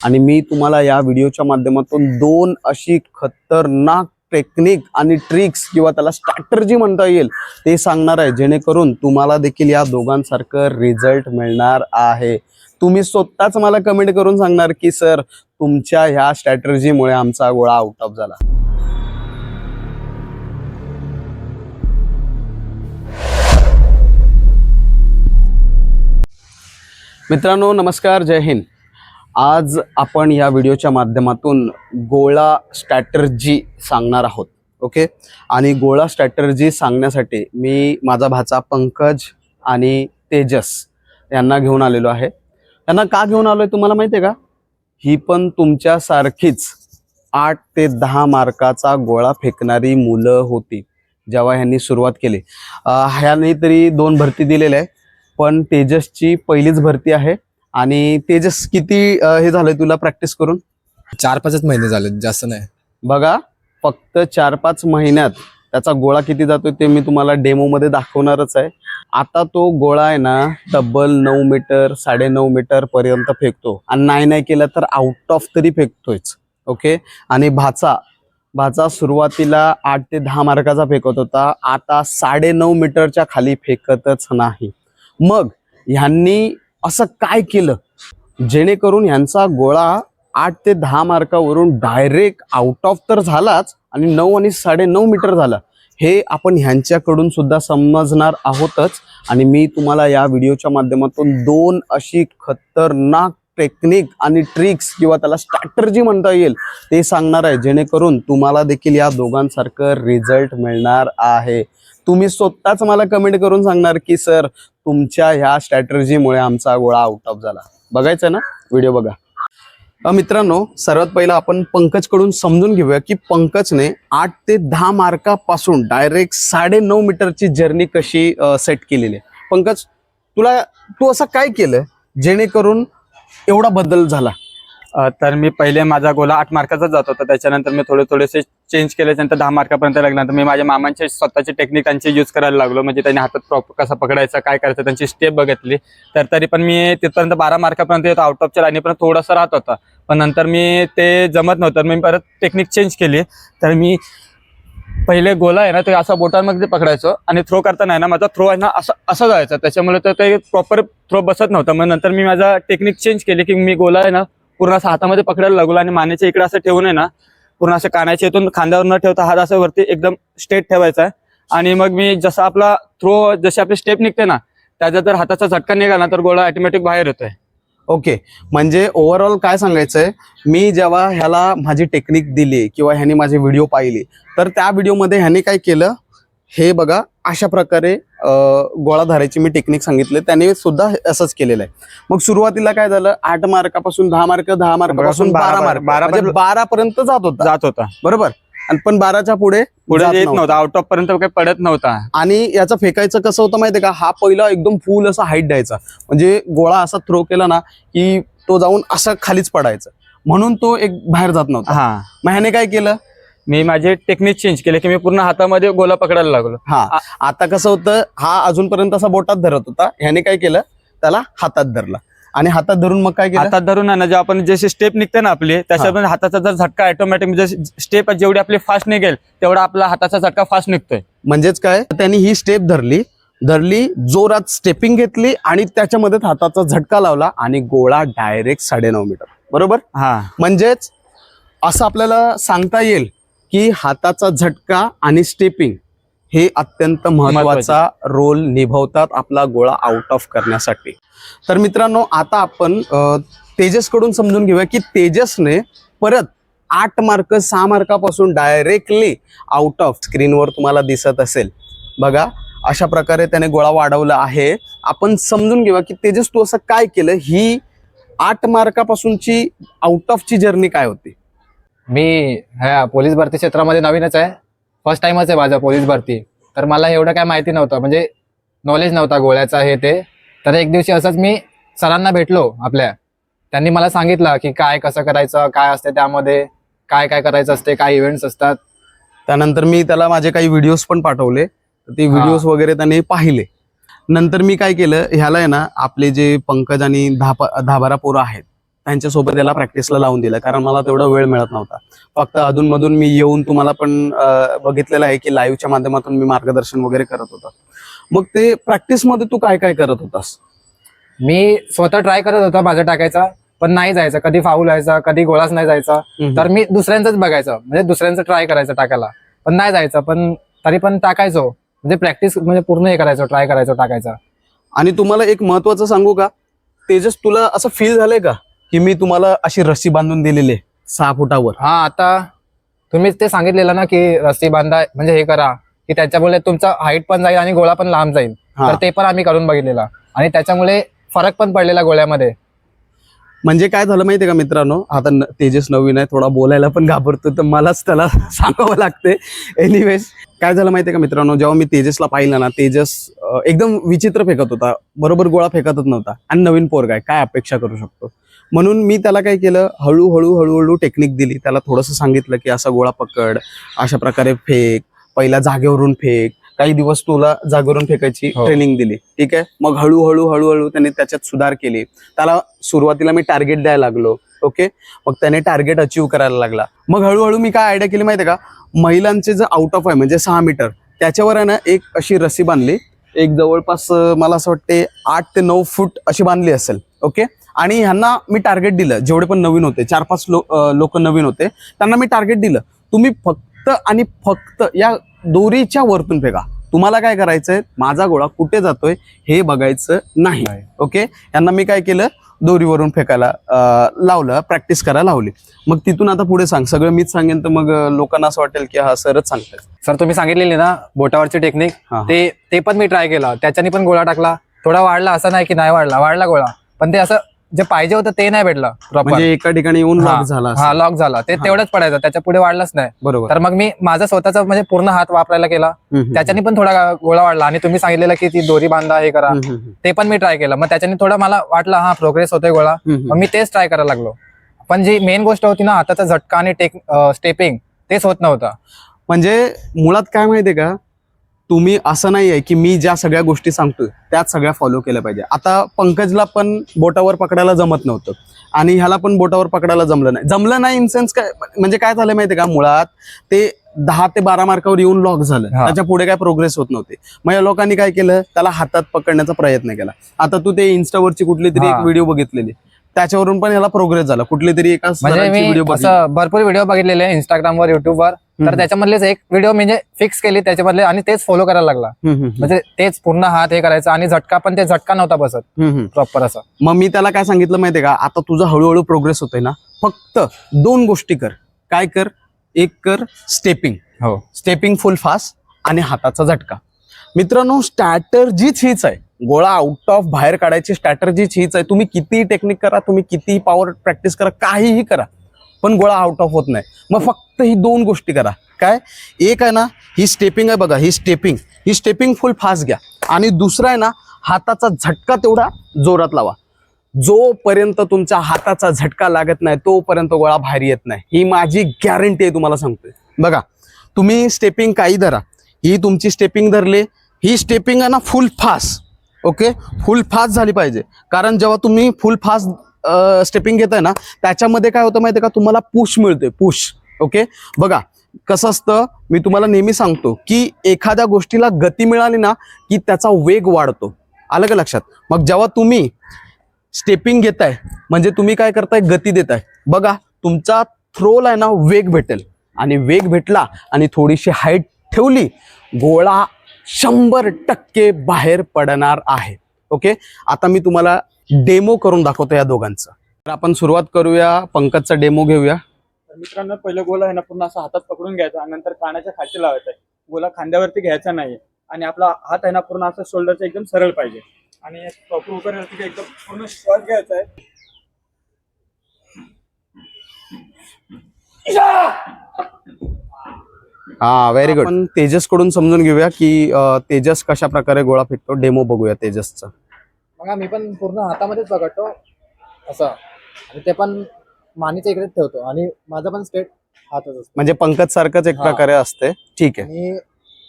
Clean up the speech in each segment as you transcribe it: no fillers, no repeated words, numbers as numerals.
आणि मी तुम्हाला या व्हिडिओच्या माध्यमातून दोन अशी खतरनाक टेक्निक आणि ट्रिक्स किंवा त्याला स्ट्रॅटर्जी म्हणता येईल ते सांगणार आहे, जेणेकरून तुम्हाला देखील या दोघांसारखं रिझल्ट मिळणार आहे। तुम्ही स्वतःच मला कमेंट करून सांगणार की सर तुमच्या ह्या स्ट्रॅटर्जीमुळे आमचा गोळा आउट ऑफ झाला। मित्रांनो नमस्कार, जय हिंद। आज आपण या व्हिडिओच्या माध्यमातून गोळा स्ट्रॅटर्जी सांगणार आहोत। ओके, आणि गोळा स्ट्रॅटर्जी सांगण्यासाठी मी माझा भाचा पंकज आणि तेजस यांना घेऊन आलेलो आहे। त्यांना का घेऊन आलोय तुम्हाला माहिती आहे का? ही पण तुमच्यासारखीच 8 ते 10 मार्काचा गोळा फेकणारी मुलं होती जेव्हा ह्यांनी सुरुवात केली। ह्यांनी तरी 2 भरती दिलेल्या आहे, पण तेजसची पहिलीच भरती आहे। आणि तेजस किती हे झालंय तुला प्रॅक्टिस करून? 4-5 महिने झाले, जास्त नाही। बघा, फक्त 4-5 महिन्यात त्याचा गोळा किती जातोय ते मी तुम्हाला डेमो मध्ये दाखवणारच आहे। आता तो गोळा आहे ना तब्बल 9 मीटर 9.5 मीटर पर्यंत फेकतो, आणि नाही केलं तर आउट ऑफ तरी फेकतोयच। ओके, आणि भाचा सुरुवातीला 8 ते 10 मार्काचा फेकत होता, आता 9.5 मीटरच्या खाली फेकतच नाही। मग ह्यांनी असं काय केलं जेणेकरून ह्यांचा गोळा 8 ते 10 मार्कावरून डायरेक्ट आउट ऑफ तर झालाच, आणि 9 आणि 9.5 मीटर झाला। हे आपण ह्यांच्याकडून सुद्धा समजणार आहोतच। आणि मी तुम्हाला या व्हिडिओच्या माध्यमातून 2 अशी खतरनाक टेक्निक आणि ट्रिक्स किंवा त्याला स्ट्रॅटर्जी म्हणता येईल ते सांगणार आहे, जेणेकरून तुम्हाला देखील या दोघांसारखं रिझल्ट मिळणार आहे। तुम्ही स्वतःच मला कमेंट करून सांगणार की सर तुमच्या ह्या स्ट्रॅटर्जीमुळे आमचा गोळा आउट ऑफ झाला। बघायचं ना, व्हिडिओ बघा। मित्रांनो, सर्वात पहिला आपण पंकज कडून समजून घेऊया की पंकजने 8 ते 10 मार्कापासून डायरेक्ट 9.5 मीटरची जर्नी कशी सेट केलेली आहे। पंकज, तू असं काय केलं जेणेकरून एवढा बदल झाला? तर मी पहिले माझा गोला 8 मार्काचा जात होता, त्याच्यानंतर मी थोडेसे चेंज केल्यानंतर 10 मार्कापर्यंत लागल्यानंतर मी माझ्या मामांचे स्वतःचे टेक्निक त्यांचे यूज करायला लागलो। म्हणजे त्यांनी हातात प्रॉपर कसा पकडायचा, काय करायचं, त्यांची स्टेप बघितली। तर तरी पण मी तिथपर्यंत 12 मार्कापर्यंत येतो, आउट ऑफच्या लाईनीपर्यंत थोडासा राहत होता, पण नंतर मी ते जमत नव्हतं, मी परत टेक्निक चेंज केली। तर मी पहिले गोला आहे ना ते असा बोटांमध्ये पकडायचो, आणि थ्रो करताना आहे ना माझा थ्रो आहे ना असं जायचा, त्याच्यामुळे तर ते प्रॉपर थ्रो बसत नव्हतं। मग नंतर मी माझा टेक्निक चेंज केली की मी गोला आहे ना पूर्ण असं हातामध्ये पकडायला लागलो, आणि मानेच्या इकडे असं ठेवून आहे ना पूर्ण असं कानाच्या इथून खांद्यावर न ठेवता हात असं वरती एकदम स्ट्रेट ठेवायचा आहे। आणि मग मी जसा आपला थ्रो जशी आपली स्टेप निघते ना त्याचा जर हाताचा झटका निघाला तर गोळा ऑटोमॅटिक बाहेर येतोय। ओके, म्हणजे ओव्हरऑल काय सांगायचंय, मी जेव्हा ह्याला माझी टेक्निक दिली किंवा ह्याने माझे व्हिडिओ पाहिले, तर त्या व्हिडिओमध्ये ह्याने काय केलं, हे बघा अशा प्रकारे गोळा धरायची मी टेक्निक सांगितले, त्याने सुद्धा असंच केलेलं आहे। मग सुरुवातीला काय झालं, 8 मार्कापासून 10 मार्क, 10 मार्कापासून 12 मार्क, 12 पर्यंत जात होता बरोबर, आणि पण 12च्या पुढे येत नव्हता, आउट ऑफ पर्यंत काही पडत नव्हता। आणि याचं फेकायचं कसं होतं माहितीये का, हा पहिला एकदम फुल असा हाईट द्यायचा, म्हणजे गोळा असा थ्रो केला ना की तो जाऊन असा खालीच पडायचा, म्हणून तो एक बाहेर जात नव्हता। मग ह्याने काय केलं, मी माझे टेक्निक चेंज केले की मी पूर्ण हातामध्ये गोला पकडायला लागलो। आता कसं होतं, हा अजूनपर्यंत असा बोटात धरत होता, ह्याने काय केलं त्याला हातात धरला, आणि हातात धरून मग काय केलं, हातात धरून ना जेव्हा आपण जशी स्टेप निघते ना आपली, त्याच्यामध्ये हाताचा जर झटका ऑटोमॅटिक स्टेप जेवढी आपली फास्ट निघेल तेवढा आपला हाताचा झटका फास्ट निघतोय। म्हणजेच काय, त्यांनी ही स्टेप धरली, जोरात स्टेपिंग घेतली, आणि त्याच्यामध्ये हाताचा झटका लावला, आणि गोळा डायरेक्ट 9.5 मीटर बरोबर। म्हणजेच असं आपल्याला सांगता येईल की हाताचा झटका आणि स्टेपिंग हे अत्यंत महत्वाचा रोल निभावतात आपला गोळा आउट ऑफ करण्यासाठी। तर मित्रांनो, आता आपण तेजस कडून समजून घेऊया की तेजसने परत 8 मार्क 6 मार्कापासून डायरेक्टली आउट ऑफ, स्क्रीनवर तुम्हाला दिसत असेल बघा, अशा प्रकारे त्याने गोळा वाढवला आहे। आपण समजून घेऊया की तेजस तू असं काय केलं, ही 8 मार्कापासूनची आउट ऑफची जर्नी काय होती? मी ह्या पोलीस भरती क्षेत्रामध्ये नवीनच आहे, फर्स्ट टाइमच आहे माझा पोलीस भरती। तर मला एवढं काय माहिती नव्हतं, म्हणजे नॉलेज नव्हता गोळ्याचा हे ते। तर एक दिवशी असंच मी सरांना भेटलो आपल्या, त्यांनी मला सांगितलं की काय कसं करायचं, काय असते त्यामध्ये, काय काय करायचं असते, काय इव्हेंट्स असतात। त्यानंतर मी त्याला माझे काही व्हिडिओज पण पाठवले, ते व्हिडिओज वगैरे त्याने पाहिले। नंतर मी काय केलं, ह्याला आहे ना आपले जे पंकज आणि 10-12 पोरं आहेत त्यांच्यासोबत याला प्रॅक्टिसला लावून दिलं, कारण मला तेवढा वेळ मिळत नव्हता. फक्त अधूनमधून मी येऊन तुम्हाला पण बघितलेलं आहे की लाईव्हच्या माध्यमातून मी मार्गदर्शन वगैरे करत होता. मग ते प्रॅक्टिसमध्ये तू काय काय करत होतास? मी स्वतः ट्राय करत होतो माझं टाकायचा, पण नाही जायचं. कधी फाऊल व्हायचा, कधी गोळाच नाही जायचा. तर मी दुसऱ्यांचंच बघायचं, म्हणजे दुसऱ्यांचं ट्राय करायचं टाकायला, पण नाही जायचं. पण तरी पण टाकायचो, म्हणजे प्रॅक्टिस म्हणजे पूर्ण हे करायचो, ट्राय करायचो टाकायचा. आणि तुम्हाला एक महत्वाचं सांगू का तेजस, तुला असं फील झालंय का की मी तुम्हाला अशी रस्सी बांधून दिलेली आहे 6 फुटावर? हा, आता तुम्हीच ते सांगितलेलं ना की रस्सी बांधा, म्हणजे हे करा की त्याच्यामुळे तुमचा हाईट पण जाईल आणि गोळा पण लांब जाईल. हा. तर ते पण आम्ही करून बघितलेला आणि त्याच्यामुळे फरक पण पडलेला गोळ्यामध्ये. म्हणजे काय झालं माहितीये का मित्रांनो, आता तेजस नवीन आहे, थोडा बोलायला पण घाबरतो, तर मलाच त्याला सांगावं लागते. एनिवेज, काय झालं माहितीये का मित्रांनो, जेव्हा मी तेजसला पाहिलं ना, तेजस एकदम विचित्र फेकत होता, बरोबर गोळा फेकतच नव्हता. आणि नवीन पोरगा आहे, काय अपेक्षा करू शकतो. म्हणून मी त्याला काय केलं, हळूहळू टेक्निक दिली. त्याला थोडंसं सांगितलं की असा गोळा पकड, अशा प्रकारे फेक, पहिला जागेवरून फेक. काही दिवस तुला जागेवरून फेकायची ट्रेनिंग दिली, ठीक आहे. मग हळूहळू त्यांनी त्याच्यात सुधार केली. त्याला सुरुवातीला मी टार्गेट द्यायला लागलो, ओके. मग त्याने टार्गेट अचीव्ह करायला लागला. मग हळूहळू मी काय आयडिया केली माहितीये का, महिलांचे जे आउट ऑफ आहे म्हणजे 6 मीटर त्याच्यावर आहे ना एक अशी रस्सी बांधली, एक जवळपास मला असं वाटते 8 ते 9 फूट अशी बांधली असेल, ओके. आणि ह्यांना मी टार्गेट दिलं, जेवढे पण नवीन होते 4-5 लोक नवीन होते, त्यांना मी टार्गेट दिलं, तुम्ही फक्त आणि फक्त या दोरीच्या वरतून फेका. तुम्हाला काय करायचंय, माझा गोळा कुठे जातोय हे बघायचं नाही, ओके. यांना मी काय केलं, दोरीवरून फेकायला लावलं, प्रॅक्टिस करायला लावली. मग तिथून आता पुढे सांग, सगळं मीच सांगेन तर मग लोकांना असं वाटेल की हा सरच सांगताय. सर, तुम्ही सांगितलेली ना बोटावरची टेक्निक, ते पण मी ट्राय केला. त्याच्याने पण गोळा टाकला, थोडा वाढला, असं नाही की नाही वाढला गोळा, पण ते असं जे पाहिजे होतं ते नाही भेटलं प्रॉपर. म्हणजे एका ठिकाणी येऊन लॉक झाला. हा, लॉक झाला, ते तेवढंच पडायचं, त्याच्या पुढे वाढलंच नाही. बरोबर. तर मग मी माझा स्वतःचा म्हणजे पूर्ण हात वापरायला केला, त्याच्याने पण थोडा गोळा वाढला. आणि तुम्ही सांगितलेलं की ती दोरी बांधा, हे करा, ते पण मी ट्राय केलं. मग त्याच्याने थोडं मला वाटलं हा प्रोग्रेस होतोय गोळा, मग मी तेच ट्राय करायला लागलो. पण जी मेन गोष्ट होती ना, हाताचा झटका आणि स्टेपिंग, तेच होत नव्हतं. म्हणजे मुळात काय माहितीये का, तुम्ही असं नाही आहे की मी ज्या सगळ्या गोष्टी सांगतोय त्याच सगळ्या फॉलो केल्या पाहिजे. आता पंकजला पण बोटावर पकडायला जमत नव्हतं आणि ह्याला पण बोटावर पकडायला जमलं नाही इन सेन्स काय, म्हणजे काय झालं माहितीये का, मुळात ते 10 ते 12 मार्कावर येऊन लॉक झालं, त्याच्या पुढे काय प्रोग्रेस होत नव्हते. मग या लोकांनी काय केलं, त्याला हातात पकडण्याचा प्रयत्न केला. आता तू ते इन्स्टावरची कुठली तरी एक व्हिडिओ बघितलेली, त्याच्यावरून पण याला प्रोग्रेस झाला. कुठली तरी एका म्हणजे मी असं भरपूर व्हिडिओ बघितलेले इंस्टाग्रामवर, युट्यूबवर, तर त्याच्यामधलेच एक व्हिडिओ म्हणजे फिक्स केली त्याच्यामधले आणि तेच फॉलो करायला लागला. म्हणजे तेच पूर्ण हात हे करायचं आणि झटका पण ते झटका नव्हता बसत प्रॉपर असं. मग मी त्याला काय सांगितलं माहितीये का, आता तुझा हळूहळू प्रोग्रेस होतोय ना, फक्त 2 गोष्टी कर. काय कर, एक कर स्टेपिंग, स्टेपिंग फुल फास्ट, आणि हाताचा झटका. मित्रांनो, स्ट्रॅटर्जीच हीच आहे, गोळा आउट ऑफ बाहेर काढायची स्ट्रॅटर्जीच हीच आहे. तुम्ही कितीही टेक्निक करा, तुम्ही कितीही पॉवर प्रॅक्टिस करा, काहीही करा, पण गोळा आउट ऑफ होत नाही. मग फक्त ही 2 गोष्टी करा. काय, एक आहे ना ही स्टेपिंग आहे बघा, ही स्टेपिंग फुल फास्ट घ्या. आणि दुसरा आहे ना, हाताचा झटका तेवढा जोरात लावा. जोपर्यंत तुमच्या हाताचा झटका लागत नाही तोपर्यंत गोळा बाहेर येत नाही, ही माझी गॅरंटी आहे, तुम्हाला सांगतोय. बघा, तुम्ही स्टेपिंग काही धरा, ही तुमची स्टेपिंग धरली, ही स्टेपिंग आहे ना फुल फास्ट, ओके, फुल फास्ट झाली पाहिजे. कारण जेव्हा तुम्ही फुल फास्ट स्टेपिंग घेताय ना, त्याच्यामध्ये काय होतं माहितीये का, तुम्हाला पुश मिळतोय, पुश, ओके. बघा कसं असतं, मी तुम्हाला नेहमी सांगतो की एखाद्या गोष्टीला गती मिळाली ना की त्याचा वेग वाढतो. आलं का लक्षात? मग जेव्हा तुम्ही स्टेपिंग घेताय म्हणजे तुम्ही काय करताय, गती देताय. बघा, तुमचा थ्रोला आहे ना वेग भेटेल, आणि वेग भेटला आणि थोडीशी हाईट ठेवली, गोळा 100% बाहेर पडणार आहे, ओके. आता मी तुम्हाला डेमो करून दाखवतो या दोघांचं. तर आपण सुरुवात करूया, पंकजचा डेमो घेऊया. मित्रांनो, पहिलं गोला आहे ना पूर्ण असं हातात पकडून घ्यायचा आणि नंतर कानाच्या खाली लावायचा. गोला खांद्यावरती घ्यायचा नाही आणि आपला हात आहे ना पूर्ण असं शोल्डरचा एकदम सरळ पाहिजे. आणि प्रॉपर एकदम पूर्ण श्वास घ्यायचा आहे. हा, व्हेरी गुड. आपण तेजस कडून समजून घेऊया की तेजस कशा प्रकारे गोळा फेकतो. डेमो बघूया तेजसचा. बघा, मी पण पूर्ण हातामध्येच पकडतो असं, आणि ते पण मानेच्या इकडेच ठेवतो, आणि माझा पण स्टेट हातच असतो. म्हणजे पंकज सारखंच एक प्रकारे असते, ठीक आहे. आणि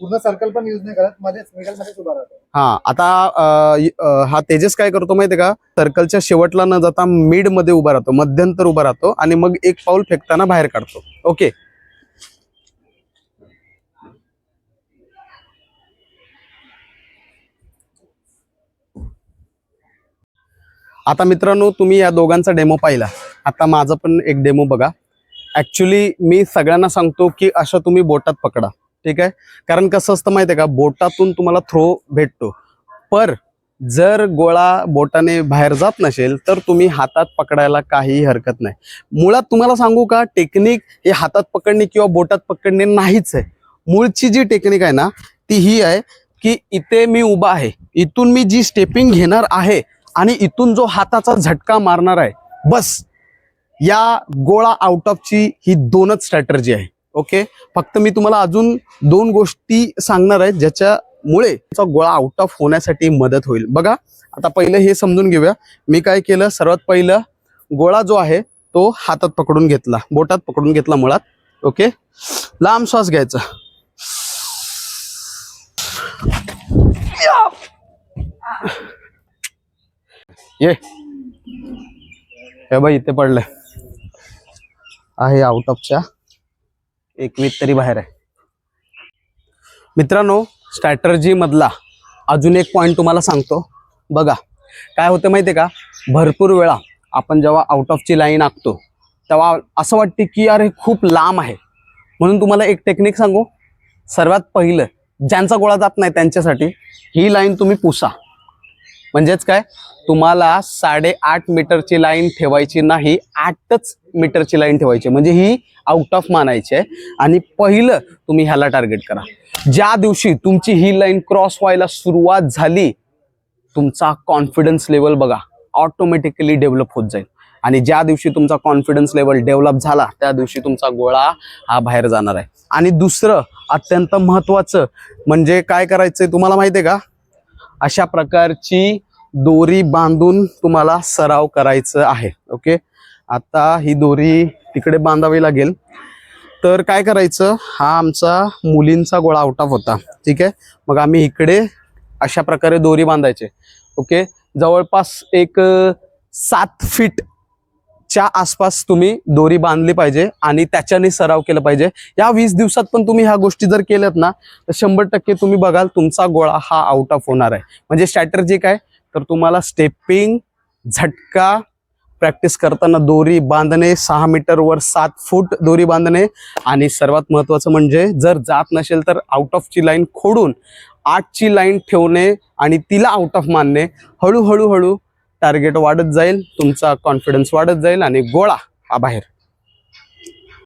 पूर्ण सर्कल पण युज नाही करत, मध्येच मिडल मध्येच उभा राहतो. हा आता हा तेजस काय करतो माहितीये का, सर्कलच्या शेवटला न जाता मिड मध्ये उभा राहतो, मध्यंतर उभा राहतो आणि मग एक पाऊल फेकताना बाहेर काढतो. ओके. आता मित्रांनो तुम्ही या दोघांचा डेमो पाहिला, आता माझा पण एक डेमो बघा. ऍक्च्युली मी सगळ्यांना सांगतो की असं तुम्ही बोटात पकडा, ठीक आहे. कारण कसं असतं माहिती आहे का, बोटातून तुम्हाला थ्रो भेटतो, पर जर गोळा बोटाने बाहेर जात नसेल तर तुम्ही हातात पकडायला काही हरकत नाही. मुळात तुम्हाला सांगू का, टेक्निक हे हातात पकडणे किंवा बोटात पकडणे नाहीच आहे. मूळची जी टेक्निक आहे ना ती ही आहे की इथे मी उभा आहे, इथून मी जी स्टेपिंग घेणार आहे आणि इथून जो हाताचा झटका मारणार आहे, बस या गोळा आउट ऑफची ही दोनच स्ट्रॅटर्जी आहे. ओके. फक्त मी तुम्हाला अजून 2 गोष्टी सांगणार आहेत ज्याच्यामुळे त्याचा गोळा आउट ऑफ होण्यासाठी मदत होईल. बघा आता पहिलं हे समजून घेऊया. मी काय केलं, सर्वात पहिलं गोळा जो आहे तो हातात पकडून घेतला, बोटात पकडून घेतला मुळात. ओके. लांब श्वास घ्यायचा. ये हे बाई इथे पडलंय आहे, आउट ऑफच्या 21 तरी बाहेर आहे. मित्रांनो स्ट्रॅटर्जी मधला अजून एक पॉइंट तुम्हाला सांगतो. बघा काय होतं माहितीये का, भरपूर वेळा आपण जेव्हा आउट ऑफची लाईन आखतो तेव्हा असं वाटते की यार हे खूप लांब आहे. म्हणून तुम्हाला एक टेक्निक सांगू. सर्वात पहिलं ज्यांचा गोळा जात नाही त्यांच्यासाठी ही लाईन तुम्ही पुसा. म्हणजेच काय, तुम्हाला 8.5 मीटरची लाईन ठेवायची नाही, 8च मीटरची लाईन ठेवायची, म्हणजे ही आउट ऑफ मानायची आहे. आणि पहिलं तुम्ही ह्याला टार्गेट करा. ज्या दिवशी तुमची ही लाईन क्रॉस व्हायला सुरुवात झाली, तुमचा कॉन्फिडन्स लेवल बघा ऑटोमॅटिकली डेव्हलप होत जाईल. आणि ज्या दिवशी तुमचा कॉन्फिडन्स लेवल डेव्हलप झाला त्या दिवशी तुमचा गोळा हा बाहेर जाणार आहे. आणि दुसरं अत्यंत महत्त्वाचं म्हणजे काय करायचंय तुम्हाला माहिती आहे का, अशा प्रकारची दोरी बांधून तुम्हाला सराव करायचं आहे. ओके. आता ही दोरी तिकडे बांधावी लागेल. तर काय करायचं, हा आमचा मुलींचा गोळा आउट ऑफ होता, ठीक आहे. मग आम्ही इकडे अशा प्रकारे दोरी बांधायचे. ओके. जवळपास एक 7 फीटच्या आसपास तुम्ही दोरी बांधली पाहिजे आणि त्याच्याने सराव केला पाहिजे. या 20 दिवसात पण तुम्ही ह्या गोष्टी जर केल्यात ना तर 100% तुम्ही बघाल तुमचा गोळा हा आउट ऑफ होणार आहे. म्हणजे स्ट्रॅटर्जी काय, तर तुम्हाला स्टेपिंग, झटका, प्रॅक्टिस करताना दोरी बांधणे, 6 मीटरवर 7 फूट दोरी बांधणे, आणि सर्वात महत्त्वाचं म्हणजे जर जात नसेल तर आउट ऑफची लाईन खोडून 8ची लाईन ठेवणे आणि तिला आउट ऑफ मानणे. हळूहळू टार्गेट वाढत जाईल, तुमचा कॉन्फिडन्स वाढत जाईल आणि गोळा हा बाहेर